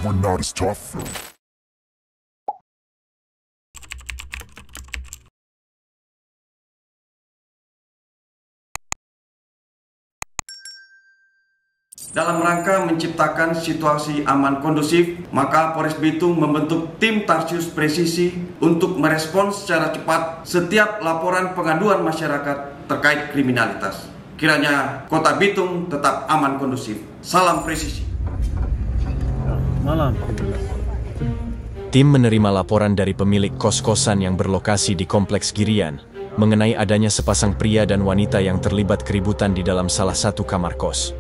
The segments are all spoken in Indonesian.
we're not as tough. Dalam rangka menciptakan situasi aman kondusif, maka Polres Bitung membentuk tim Tarsius Presisi untuk merespons secara cepat setiap laporan pengaduan masyarakat terkait kriminalitas. Kiranya Kota Bitung tetap aman kondusif. Salam presisi. Malam. Tim menerima laporan dari pemilik kos-kosan yang berlokasi di Kompleks Girian mengenai adanya sepasang pria dan wanita yang terlibat keributan di dalam salah satu kamar kos.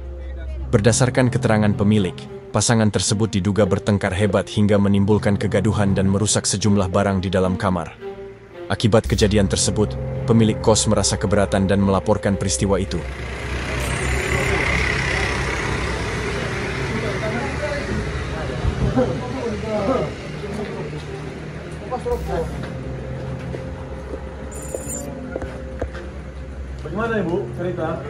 Berdasarkan keterangan pemilik, pasangan tersebut diduga bertengkar hebat hingga menimbulkan kegaduhan dan merusak sejumlah barang di dalam kamar. Akibat kejadian tersebut, pemilik kos merasa keberatan dan melaporkan peristiwa itu. Bagaimana Ibu cerita?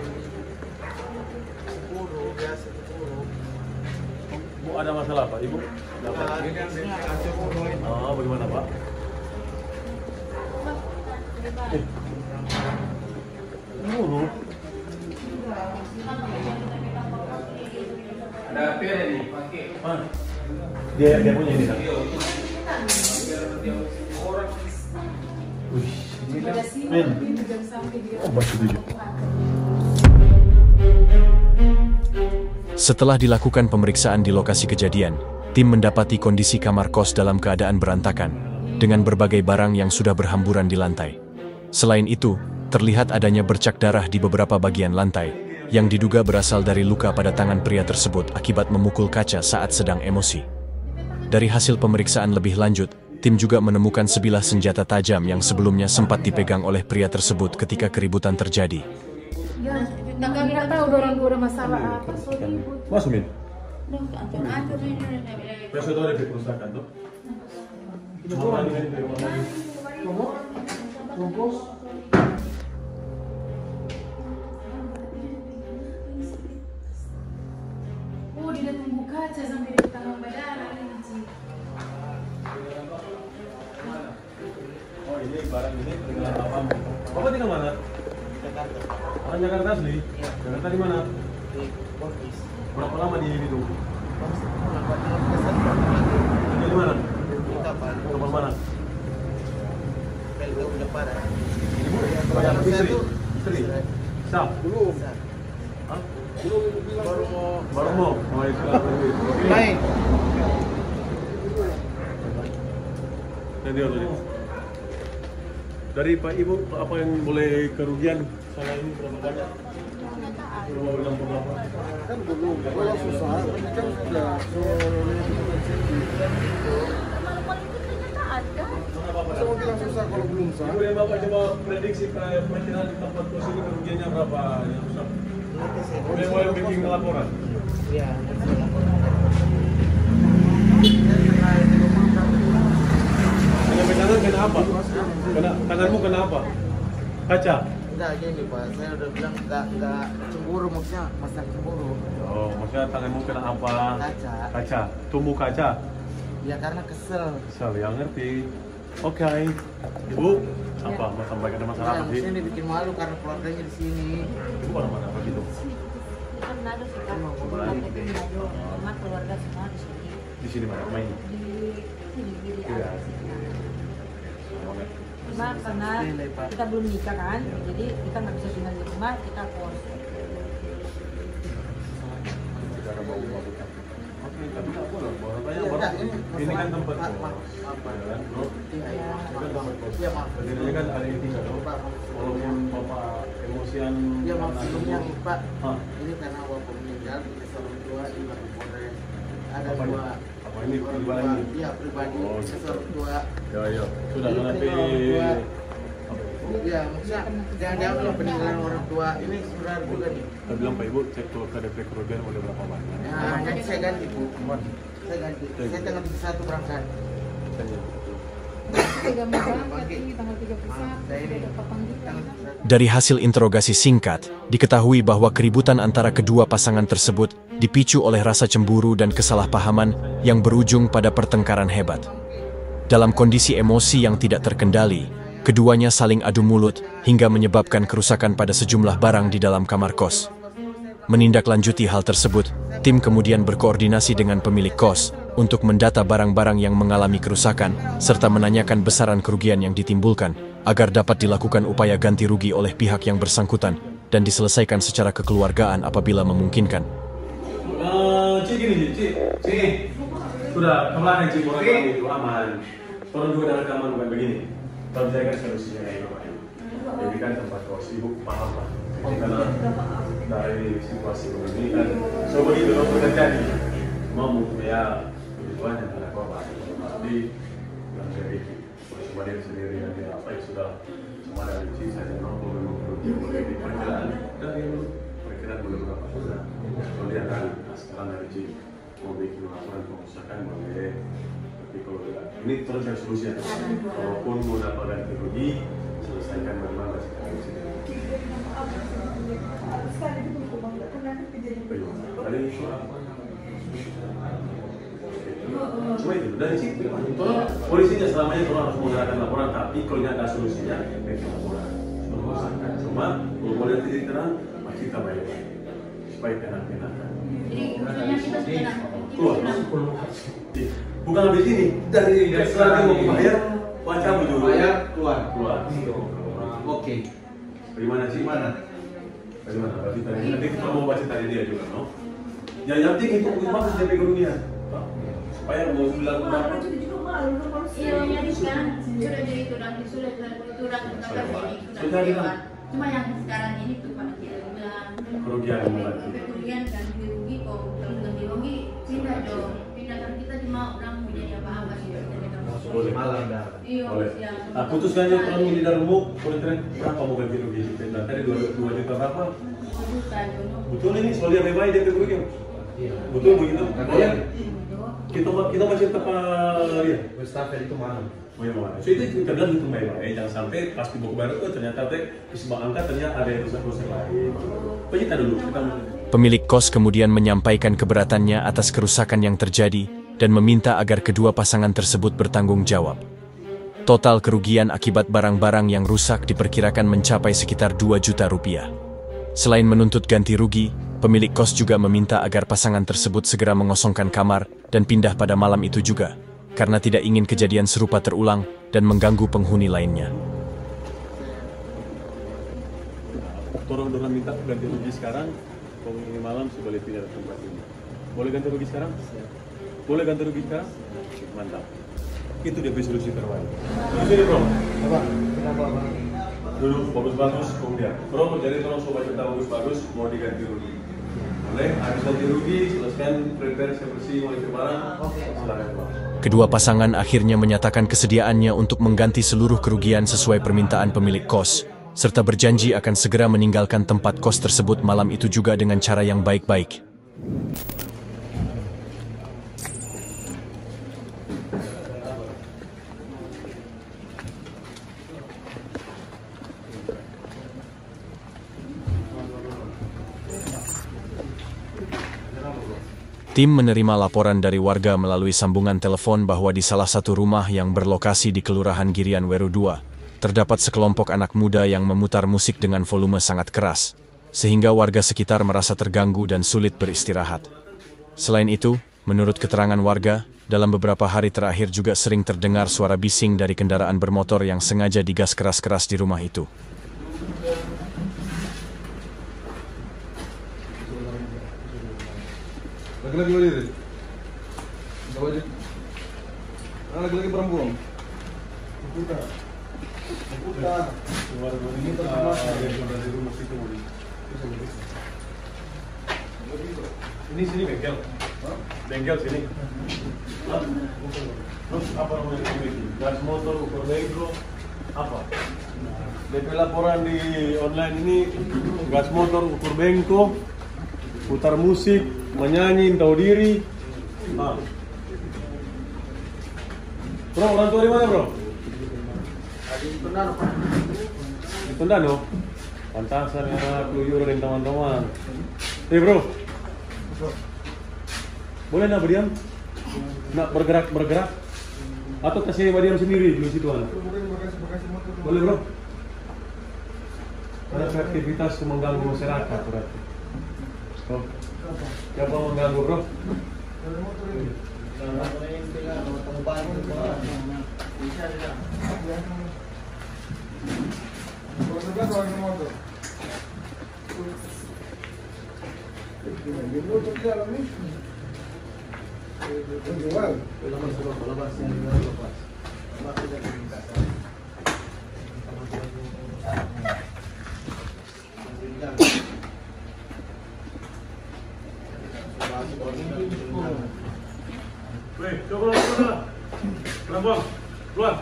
Bu ada masalah Pak? Ibu? Oh, bagaimana Pak? Buruk. Ada apa ini? Dia punya ini kan? Wih, men. Oh, masih tujuh. Setelah dilakukan pemeriksaan di lokasi kejadian, tim mendapati kondisi kamar kos dalam keadaan berantakan, dengan berbagai barang yang sudah berhamburan di lantai. Selain itu, terlihat adanya bercak darah di beberapa bagian lantai, yang diduga berasal dari luka pada tangan pria tersebut akibat memukul kaca saat sedang emosi. Dari hasil pemeriksaan lebih lanjut, tim juga menemukan sebilah senjata tajam yang sebelumnya sempat dipegang oleh pria tersebut ketika keributan terjadi. Ya, nggak tahu orang dua masalah apa soalnya. Masuk Min. Ancur ini. Besok itu ada kerusakan tuh. Oh, dia tunggu kaca sampai di tangan berdarah ini sih. Oh ini barang ini peninggalan bapak. Bapak tinggal mana? Jakarta. Orang Jakarta asli? Iya. Jakarta di mana? Di Portis. Berapa lama di situ? Di Di mana? kapal. Kapal mana? Pelgo depan. Ibu? Yang istri? Istri? Sah? Belum. Hah? Baru mau. Oh itu lah. Baik. Nanti dulu. Dari Pak Ibu, apa yang boleh kerugian salah ini berapa banyak? 268. Kan belum, kalau susah, ini kan sudah semua bilang susah kalau belum sah. Ibu yang Bapak coba prediksi perkiraan di tempat kos ini kerugiannya berapa yang rusak? Yang boleh bikin laporan? Ya. Sampai tangan kena apa? Tanganmu kena apa? Kaca? Enggak gini Pak, saya udah bilang enggak cemburu maksudnya, masalah cemburu. Oh, maksudnya tanganmu kena apa? Kaca. Kaca? Tumbuh kaca? Ya karena kesel. Kesel, ya ngerti. Oke. Ibu, apa? Mau sampaikan ada masalah Nah, apa sih? maksudnya dibikin malu karena keluarganya di sini. Ibu orang mana apa gitu? Kan ada sih kan, keluarga semua di sini. Di sini mana? Main? Di Iya. Cuma karena kita belum nikah kan, jadi kita nggak bisa tinggal di rumah, kita kos. Tidak ada bau-bau. Oke, tapi nggak boleh. Ini kan tempat kos. Apa? Ya kan, bro? Iya. Ini kan tempat kos. Iya, maaf. Jadi ini kan ada yang tinggal, bro. Walaupun Bapak emosian. Iya, maaf karena sebelumnya itu. Pak. Hah? Ini karena bapak meninggal, kita orang tua di Polres. Ada Apa ini? dua. Apa ini pribadi ini? Iya, pribadi. Oh, Kita gitu. orang tua. Ya. Sudah Ini kenapa? peninggalan orang tua. Iya, maksudnya jangan diambil peninggalan orang tua. Ini saudara juga nih. Saya bilang Pak Ibu, cek tuh KDP kerugian boleh berapa banyak? Nah, nanti saya ganti Bu. Saya ganti. Saya tanggal 1 berangkat. Tanya. Dari hasil interogasi singkat, diketahui bahwa keributan antara kedua pasangan tersebut dipicu oleh rasa cemburu dan kesalahpahaman yang berujung pada pertengkaran hebat. Dalam kondisi emosi yang tidak terkendali, keduanya saling adu mulut hingga menyebabkan kerusakan pada sejumlah barang di dalam kamar kos. Menindaklanjuti hal tersebut, tim kemudian berkoordinasi dengan pemilik kos untuk mendata barang-barang yang mengalami kerusakan serta menanyakan besaran kerugian yang ditimbulkan agar dapat dilakukan upaya ganti rugi oleh pihak yang bersangkutan dan diselesaikan secara kekeluargaan apabila memungkinkan. Cik gini, Cik. Sudah, kemarin Cik orang itu aman. Orang juga dalam kamar bukan begini. Kalau saya kan solusinya kayak gitu. Jadi kan tempat kos ibu paham lah. Karena dari situasi ini kan so begitu loh terjadi. Mau ya begituan yang ada korban. Tapi yang jadi cuma dia sendiri dan dia apa yang sudah cuma dari Cik saja belum boleh diperkirakan. Dan yang perkiraan boleh berapa sudah. Kalau dia kan sekarang dari Cik mau bikin laporan pengusahaan boleh. Tapi kalau tidak, ini terus yang solusinya. Walaupun mau dapat ganti rugi, selesaikan bagaimana sekarang di sini. Cuma itu dari situ. Polisinya selamanya kalau harus menggunakan laporan, tapi kalau tidak ada solusinya, itu laporan. Cuma kalau boleh titik terang, masih kita baik-baik supaya enak-enakan. Keluar. Bukan habis ini dari setelah mau bayar, baca dulu. Bayar keluar. Oke. Bagaimana sih? Bagaimana? Berarti tadi nanti kita mau baca tadi dia juga, no? Yang penting itu bagus dari kerugian, supaya mau bilang berapa? Iya, jadi sekarang sudah jadi sudah lewat. Cuma yang sekarang ini tuh Pak dia bilang kerugian ganti rugi kok kalau ganti rugi pindah dong, pindahkan kita cuma orang menjadi apa-apa sih. Boleh. Iya. Nah, putuskan aja kalau ini dari rumah, boleh tren berapa mau ganti rugi? Nah, tadi 2 juta berapa? Betul ini soalnya bebas dia kerugian. Betul begitu. Boleh. Kita masih tepat ya. Mustafa itu mana? Oh iya mana? So itu kita bilang hitung baik-baik. Jangan sampai pas di buku baru tuh ternyata di sebuah angka ternyata ada yang rusak-rusak lain. Kita dulu. Pemilik kos kemudian menyampaikan keberatannya atas kerusakan yang terjadi dan meminta agar kedua pasangan tersebut bertanggung jawab. Total kerugian akibat barang-barang yang rusak diperkirakan mencapai sekitar 2 juta rupiah. Selain menuntut ganti rugi, pemilik kos juga meminta agar pasangan tersebut segera mengosongkan kamar dan pindah pada malam itu juga, karena tidak ingin kejadian serupa terulang dan mengganggu penghuni lainnya. Orang minta ganti rugi sekarang, kalau ini malam boleh pindah ke tempat ini. Boleh ganti rugi sekarang? Boleh ganti rugi sekarang? Mantap. Itu dia solusi terbaik. Di sini bro. Apa? Kenapa? Dulu bagus-bagus kemudian. Bro, jadi tolong sobat kita bagus-bagus mau diganti rugi. Boleh, habis ganti rugi, selesaikan prepare bersih mulai barang. Silakan bro. Kedua pasangan akhirnya menyatakan kesediaannya untuk mengganti seluruh kerugian sesuai permintaan pemilik kos, serta berjanji akan segera meninggalkan tempat kos tersebut malam itu juga dengan cara yang baik-baik. Tim menerima laporan dari warga melalui sambungan telepon bahwa di salah satu rumah yang berlokasi di Kelurahan Girian Weru 2, terdapat sekelompok anak muda yang memutar musik dengan volume sangat keras, sehingga warga sekitar merasa terganggu dan sulit beristirahat. Selain itu, menurut keterangan warga, dalam beberapa hari terakhir juga sering terdengar suara bising dari kendaraan bermotor yang sengaja digas keras-keras di rumah itu. Lagi-lagi berdiri. Lagi-lagi perempuan. Buka. Ini dari rumah situ. Ini sini bengkel. Bengkel sini. Terus apa namanya ini? Gas motor, ukur bengkel, apa? DP laporan di online ini gas motor, ukur bengkel, putar musik, menyanyi, tahu diri. Bro, orang tua di mana bro? Ditunda no? Pantasan ya keluyur dan teman-teman. Bro. Boleh nak berdiam? Nak bergerak? Atau kasih berdiam sendiri di situ anak? Boleh bro? Ada aktivitas mengganggu masyarakat berarti. Oh. Siapa mengganggu bro? Weh, coba keluar. Keluar.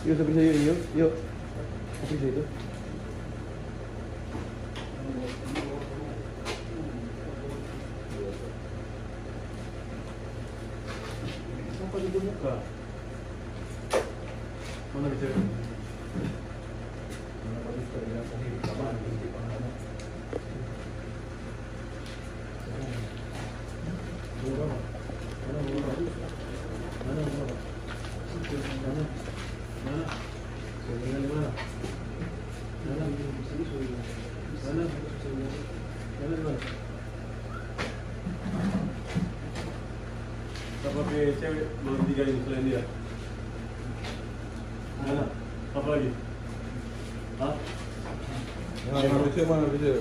Yuk, sampai saya yuk. Sampai saya itu. Sampai di muka. Mana bisa? Pakai cewek belum 3 ini selain dia. Mana? Apa lagi? Hah? Mana bisa?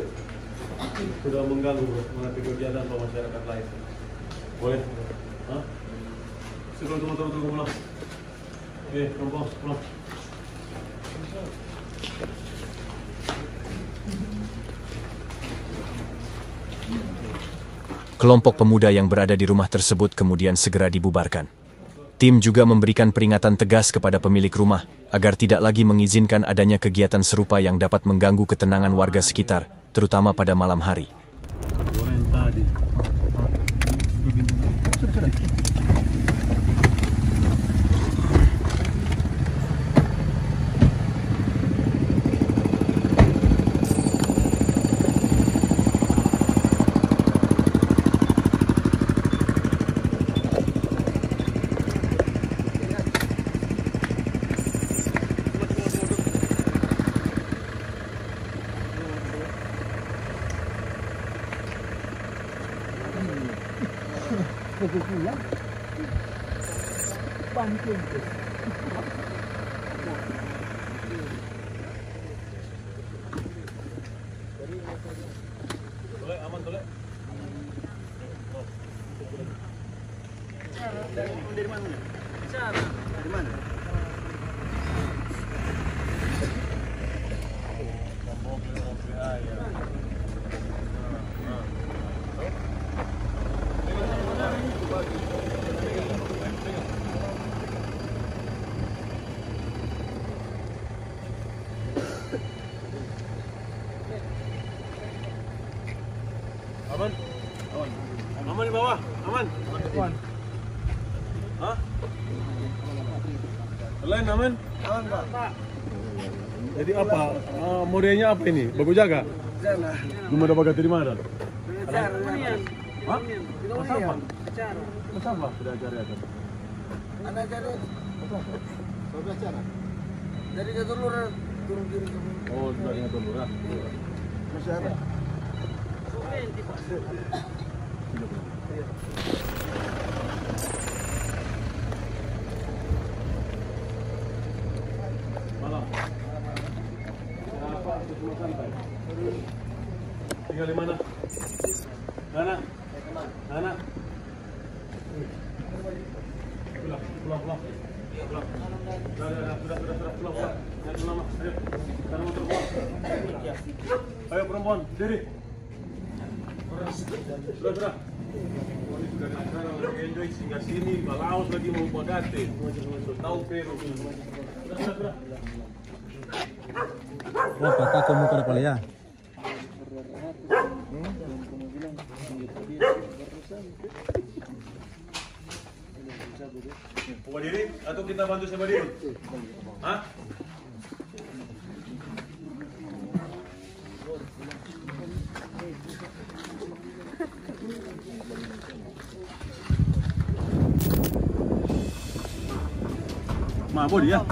Sudah mengganggu menghadapi kegiatan masyarakat lain. Boleh? Hah? Tunggu pulang. Oke, pulang. Kelompok pemuda yang berada di rumah tersebut kemudian segera dibubarkan. Tim juga memberikan peringatan tegas kepada pemilik rumah agar tidak lagi mengizinkan adanya kegiatan serupa yang dapat mengganggu ketenangan warga sekitar, terutama pada malam hari. Aman di bawah, aman. Hah? Selain aman? Aman Pak. Jadi apa? Modenya apa ini? Bagus jaga? Jaga. Cuma ada bagat dari mana? Acara. Hah? Apa? Acara. Apa? Sudah acara ya? Ada acara. Sudah acara. Dari Jatulur turun kiri. Oh, dari Jatulur. Masih ada. Malam. Tinggal di mana? Nana. Pulang. Sudah, pulang. Jangan lama. Ayo. Sekarang motor pulang. Ayo perempuan, diri. Sudah. Enjoy singgah sini, Laos lagi mau Podate, tahu Peru. Berapa kakak muka depan ya? Buka diri atau kita bantu sama diri? Hah? Mabuk dia.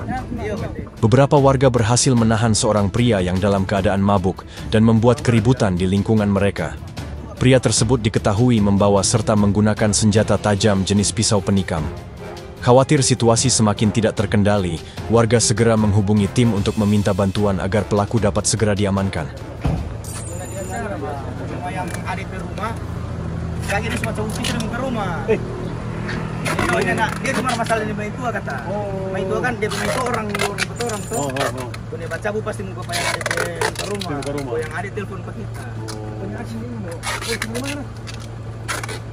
Beberapa warga berhasil menahan seorang pria yang dalam keadaan mabuk dan membuat keributan di lingkungan mereka. Pria tersebut diketahui membawa serta menggunakan senjata tajam jenis pisau penikam. Khawatir situasi semakin tidak terkendali, warga segera menghubungi tim untuk meminta bantuan agar pelaku dapat segera diamankan. Yang ada di rumah, lagi dia semacam usir ke rumah. Oh, ini nak, dia cuma masalah di Maitua kata. Maitua kan dia punya orang tuh. Kalau dia baca pasti muka yang ada di rumah. Yang ada telepon ke kita.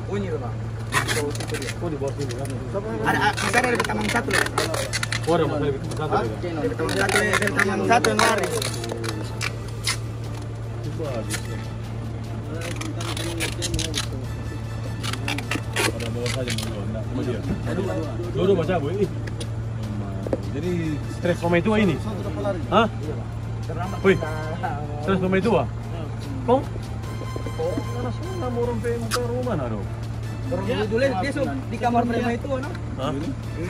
Oh ini Bang. Oh di bawah sini kan? Ada misalnya ada di taman satu ya. Oh ada masalah di taman satu. Di taman satu ya, di taman satu yang lari. Itu habis. Ada bawa saja sama dia. Dua baca bu ini. Jadi stres sama itu ini. Hah? Wih. Stres sama itu ah? Kong? Karena semua orang muka rumah nado. Dulu dia di kamar mereka itu ano? Hah?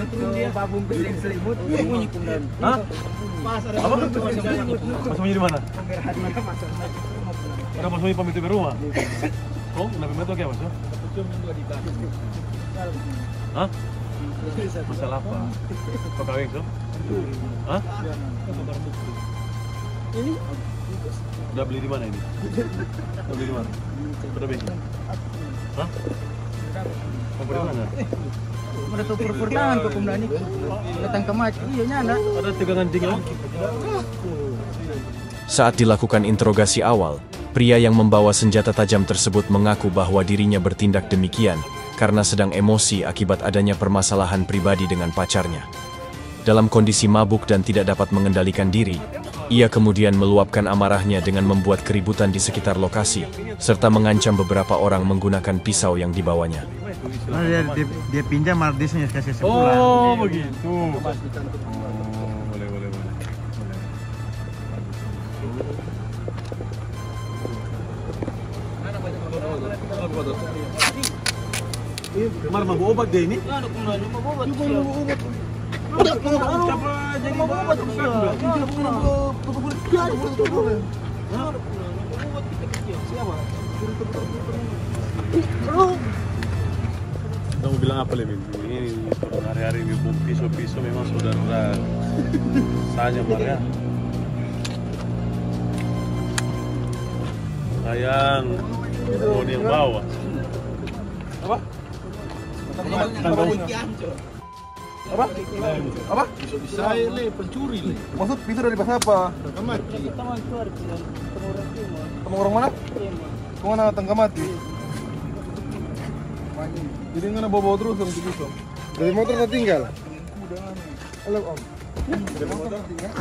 Turun dia babung ke selimut, bunyi kemudian. Hah? Pas ada Apa? Pas sembunyi di mana? Ada pas sembunyi pamit di rumah. Oh, kenapa itu kayak apa? Hah? Masalah apa? Kau kawin tuh? Hah? Ini Udah beli di mana ini? Udah beli di mana? Udah beli? Hah? Mau beli mana? ada tuh pertangan ke pemdani. Datang ke mat. Iya nyana. Ada tegangan tinggal. Saat dilakukan interogasi awal, pria yang membawa senjata tajam tersebut mengaku bahwa dirinya bertindak demikian karena sedang emosi akibat adanya permasalahan pribadi dengan pacarnya. Dalam kondisi mabuk dan tidak dapat mengendalikan diri, ia kemudian meluapkan amarahnya dengan membuat keributan di sekitar lokasi, serta mengancam beberapa orang menggunakan pisau yang dibawanya. Dia pinjam harddisknya kasih sebulan. Oh begitu. Kemarin mau obat deh ini? Kamu bilang apa lebih? Ini hari-hari bom pisau-pisau memang saudara saja Maria. Sayang, oh ini yang bawa. Apa? Apa? Apa? Saya pencuri. Maksud pintu dari bahasa apa? Tangkamati. Kamu orang mana? Kemana Tangkamati? Jadi nggak bawa terus orang itu. Dari motor tertinggal. Halo Om. Dari motor tinggal.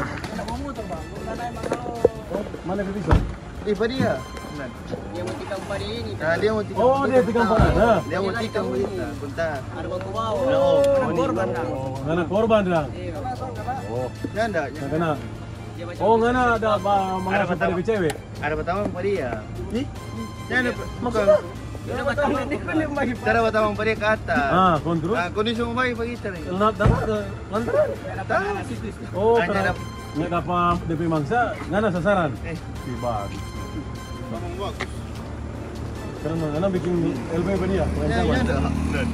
Mana itu bisa? Dia. Dia mau tikam pada ini. Nah, dia mau tikam. Oh, dia tikam pada. Dia mau tikam kita. Bentar. Ada batu bawah. Oh, korban. Ngana korban dah. Oh, Nyanda. ngana. Oh, ngana ada mengasuh pada cewek. Ada pertama pada dia. Nih? Nyanda bukan. Cara pertama pada ke atas. Ah, kontrol. Nah, kondisi mau baik bagi kita nih. Dapat ke lantai. Oh, karena nggak dapat DP mangsa, ngana sasaran. Bagus. Karena ngana bikin LB dia.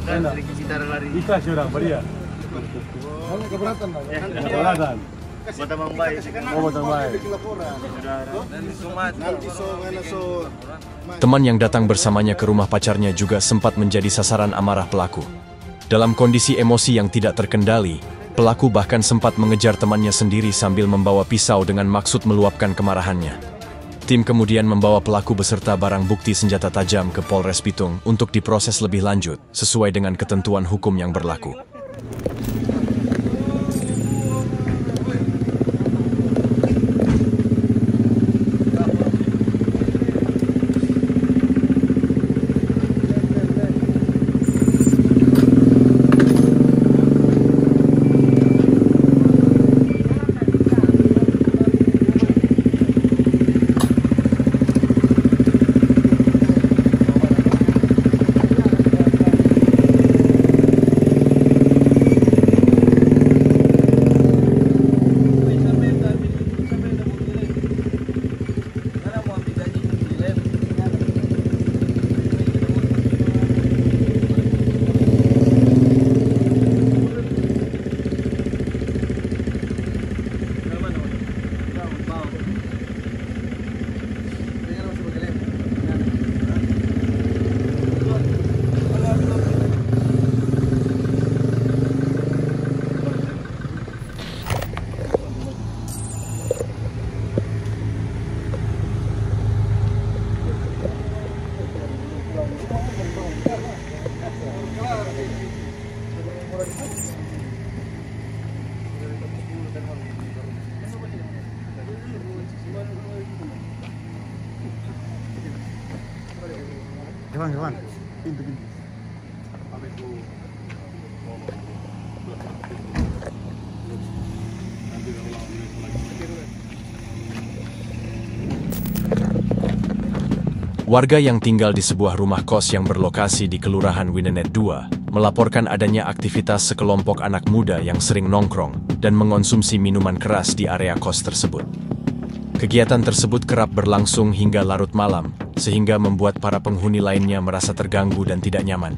Dan dari sekitar lari. Ikhlas orang dia. Hanya keberatan lah. Keberatan. Batamang baik. Oh, batang baik. Teman yang datang bersamanya ke rumah pacarnya juga sempat menjadi sasaran amarah pelaku. Dalam kondisi emosi yang tidak terkendali, pelaku bahkan sempat mengejar temannya sendiri sambil membawa pisau dengan maksud meluapkan kemarahannya. Tim kemudian membawa pelaku beserta barang bukti senjata tajam ke Polres Bitung untuk diproses lebih lanjut sesuai dengan ketentuan hukum yang berlaku. Gimana? Pintu. Warga yang tinggal di sebuah rumah kos yang berlokasi di Kelurahan Winenet 2 melaporkan adanya aktivitas sekelompok anak muda yang sering nongkrong dan mengonsumsi minuman keras di area kos tersebut. Kegiatan tersebut kerap berlangsung hingga larut malam, sehingga membuat para penghuni lainnya merasa terganggu dan tidak nyaman.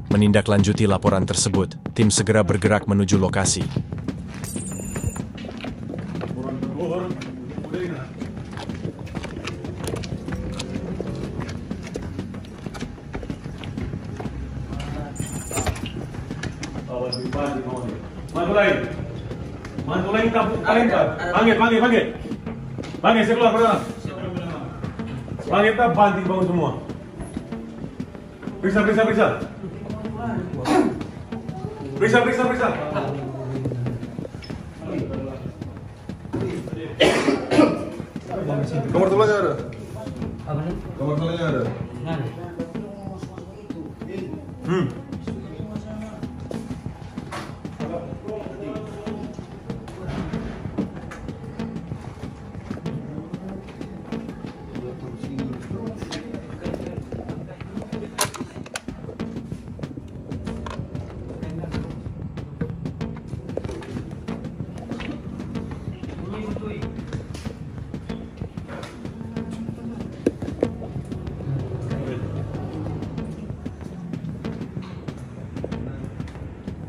Menindaklanjuti laporan tersebut, tim segera bergerak menuju lokasi. Mantu lain kabut kalian Pak. Panggil, saya keluar dalam. Panggil kita banting bangun semua. Periksa. Kamar tulannya ada? Kamar tulannya ada?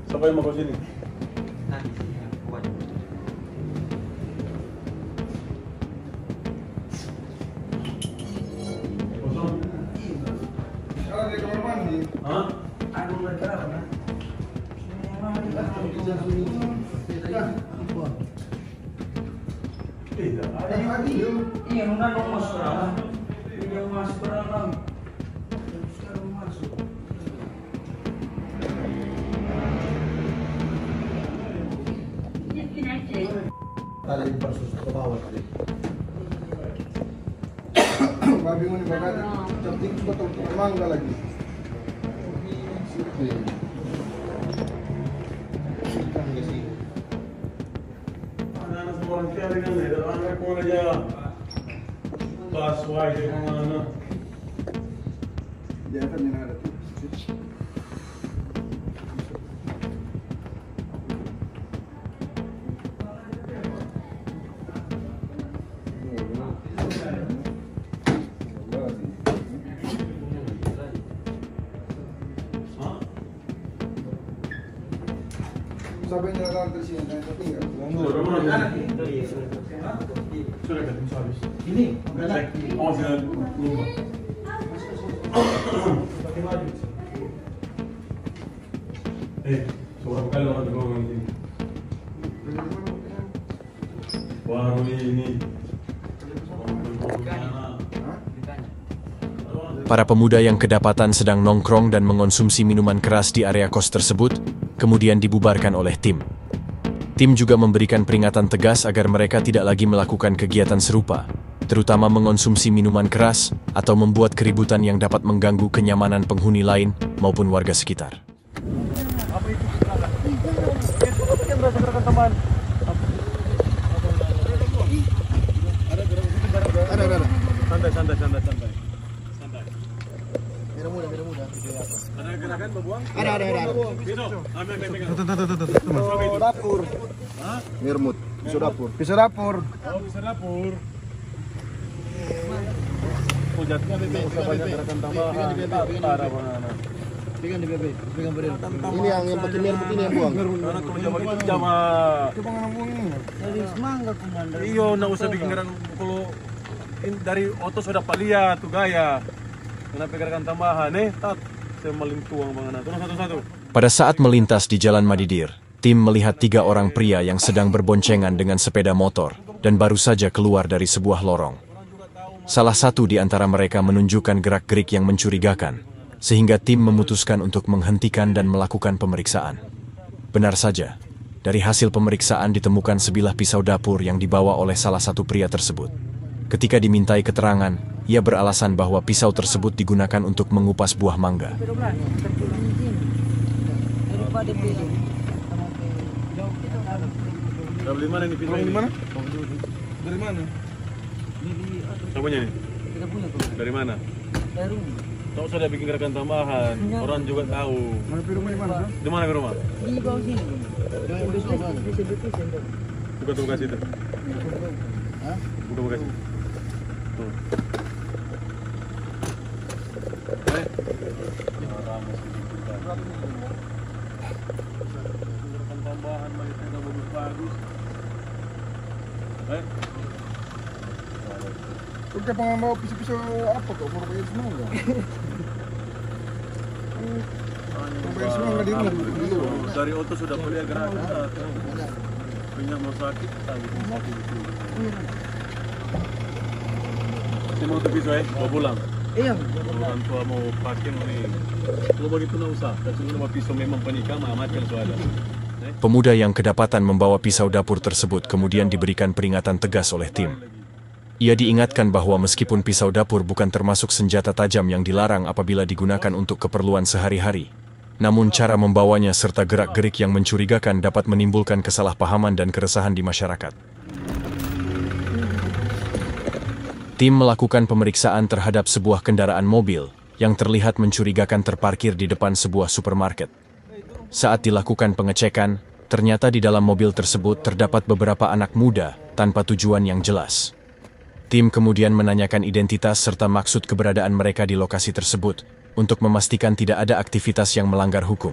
Siapa yang mau ke sini? Kosong? Ada di kamar mandi. Hah? Tidak ada. Iya, nggak mau masuk. Dia masuk berang. Sekarang masuk. Tali persus ke bawah tadi. Babi mau dibakar, cantik betul mangga lagi. Anak-anak semua orang kaya kan, ada anak pun aja. Kelas Y di mana? Dia kan yang ada tuh. Sampai nyalakan terus yang tinggal. Sudah kan, habis. Ini, Oh, jangan lupa. Berapa kali orang tergolong ini? Baru ini. Para pemuda yang kedapatan sedang nongkrong dan mengonsumsi minuman keras di area kos tersebut, kemudian dibubarkan oleh tim. Tim juga memberikan peringatan tegas agar mereka tidak lagi melakukan kegiatan serupa, terutama mengonsumsi minuman keras atau membuat keributan yang dapat mengganggu kenyamanan penghuni lain maupun warga sekitar. Santai. Ada gerakan berbuang? Ada. Vino, ambil. Pisau dapur. Mirmut. Pisau dapur. Oh, bisa dapur. Jatuhnya itu usah banyak gerakan tambahan. Parah banget. Pegang di BB, pegang berdiri. Ini yang pakai mirmut ini yang buang. Karena kalau jam begitu jam Dari semangat komandan. iyo, nggak usah bikin gerakan kalau dari otot sudah lihat tuh gaya. Kenapa gerakan tambahan tat saya maling tuang banget. Turun satu-satu. Pada saat melintas di Jalan Madidir, tim melihat 3 orang pria yang sedang berboncengan dengan sepeda motor dan baru saja keluar dari sebuah lorong. Salah satu di antara mereka menunjukkan gerak-gerik yang mencurigakan, sehingga tim memutuskan untuk menghentikan dan melakukan pemeriksaan. Benar saja, dari hasil pemeriksaan ditemukan sebilah pisau dapur yang dibawa oleh salah satu pria tersebut. Ketika dimintai keterangan, ia beralasan bahwa pisau tersebut digunakan untuk mengupas buah mangga. Dari mana ini pisau? Dari mana? Dari mana? Siapa punya nih? Kita punya tuh. Dari mana? Dari rumah. Tak usah ada bikin gerakan tambahan. Orang juga tahu. Mana rumah di mana? Di mana rumah? Di bawah sini. Buka tuh kasih itu. Buka kasih. Tuh. Gerakan tambahan mainnya udah bagus-bagus. Oke, pengen bawa pisau-pisau apa kok? Bawa pakai semua enggak? Pakai semua enggak di rumah dulu. Dari otot sudah boleh gerakan. Minyak mau sakit, sakit. Ini mau ke pisau mau pulang. Iya. Orang tua mau pakai nih. Kalau begitu nggak usah. Kasih dulu pisau memang penikah mati soalnya. Pemuda yang kedapatan membawa pisau dapur tersebut kemudian diberikan peringatan tegas oleh tim. Ia diingatkan bahwa meskipun pisau dapur bukan termasuk senjata tajam yang dilarang apabila digunakan untuk keperluan sehari-hari, namun cara membawanya serta gerak-gerik yang mencurigakan dapat menimbulkan kesalahpahaman dan keresahan di masyarakat. Tim melakukan pemeriksaan terhadap sebuah kendaraan mobil yang terlihat mencurigakan terparkir di depan sebuah supermarket. Saat dilakukan pengecekan, ternyata di dalam mobil tersebut terdapat beberapa anak muda tanpa tujuan yang jelas. Tim kemudian menanyakan identitas serta maksud keberadaan mereka di lokasi tersebut untuk memastikan tidak ada aktivitas yang melanggar hukum.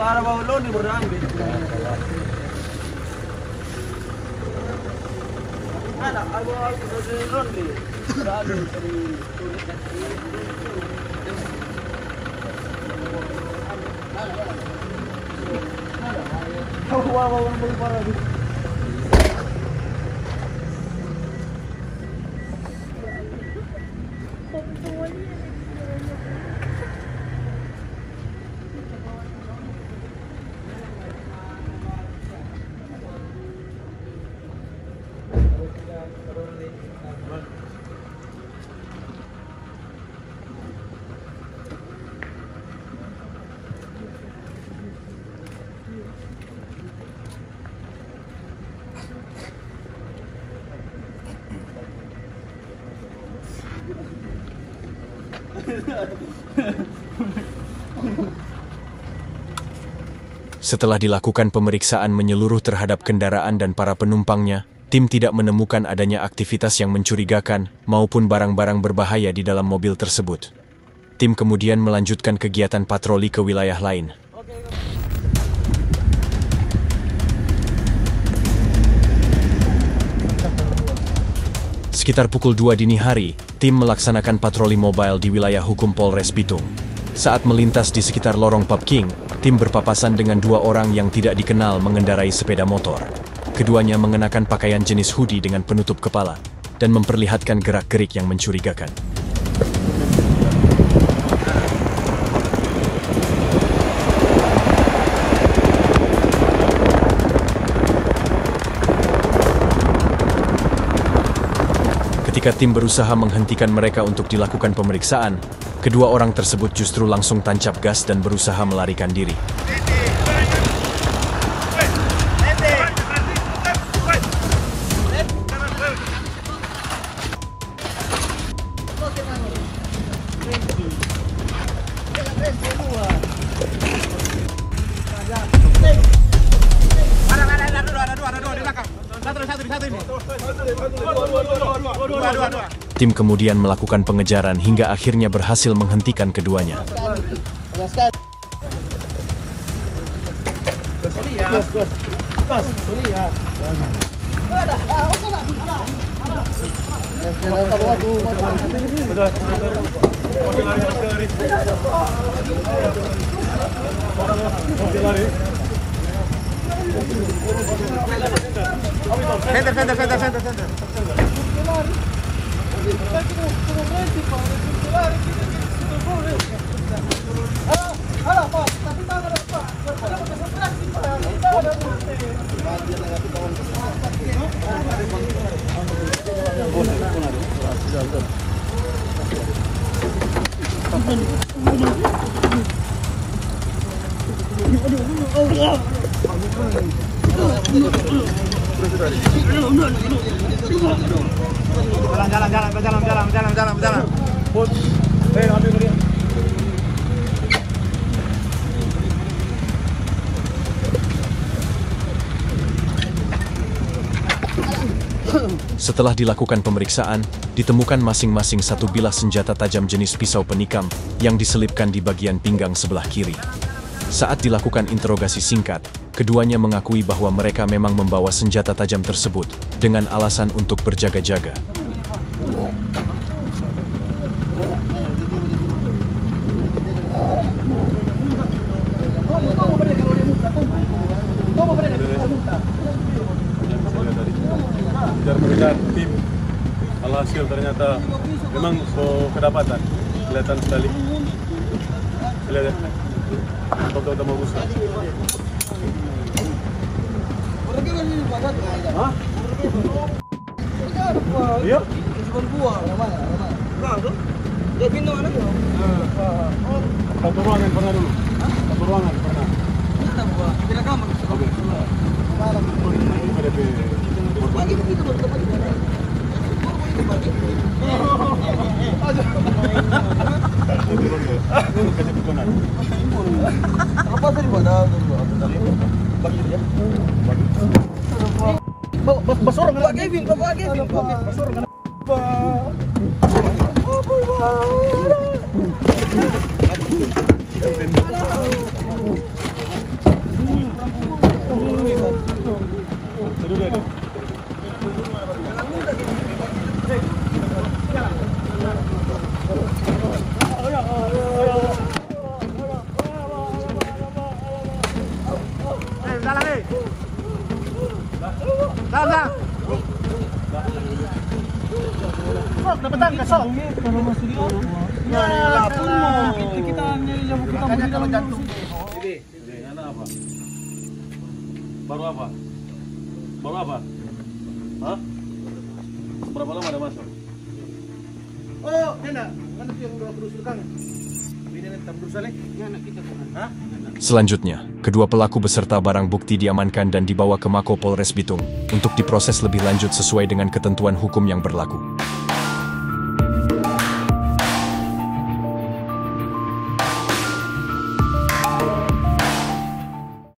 Ada bawa loni berangkat. Ada bawa loni. Ada Setelah dilakukan pemeriksaan menyeluruh terhadap kendaraan dan para penumpangnya, tim tidak menemukan adanya aktivitas yang mencurigakan maupun barang-barang berbahaya di dalam mobil tersebut. Tim kemudian melanjutkan kegiatan patroli ke wilayah lain. Sekitar pukul 2 dini hari, tim melaksanakan patroli mobile di wilayah hukum Polres Bitung. Saat melintas di sekitar lorong Pub King, tim berpapasan dengan 2 orang yang tidak dikenal mengendarai sepeda motor. Keduanya mengenakan pakaian jenis hoodie dengan penutup kepala dan memperlihatkan gerak-gerik yang mencurigakan. Ketika tim berusaha menghentikan mereka untuk dilakukan pemeriksaan, kedua orang tersebut justru langsung tancap gas dan berusaha melarikan diri. Tim kemudian melakukan pengejaran hingga akhirnya berhasil menghentikan keduanya. Jalan. Setelah dilakukan pemeriksaan, ditemukan masing-masing satu bilah senjata tajam jenis pisau penikam yang diselipkan di bagian pinggang sebelah kiri. Saat dilakukan interogasi singkat, keduanya mengakui bahwa mereka memang membawa senjata tajam tersebut dengan alasan untuk berjaga-jaga. Kejar tim, alhasil ternyata memang kedapatan, kelihatan sekali. Lihat ya, foto bagus. Hah? Iya? Satu ruangan pernah dulu. Satu ruangan pernah. Oke. Baru apa? Hah? Berapa lama ada masuk? Oh, enak. Kan itu yang udah terus tukang. Ini tetap berusaha nih. Anak kita kan. Hah? Selanjutnya, kedua pelaku beserta barang bukti diamankan dan dibawa ke Mako Polres Bitung untuk diproses lebih lanjut sesuai dengan ketentuan hukum yang berlaku.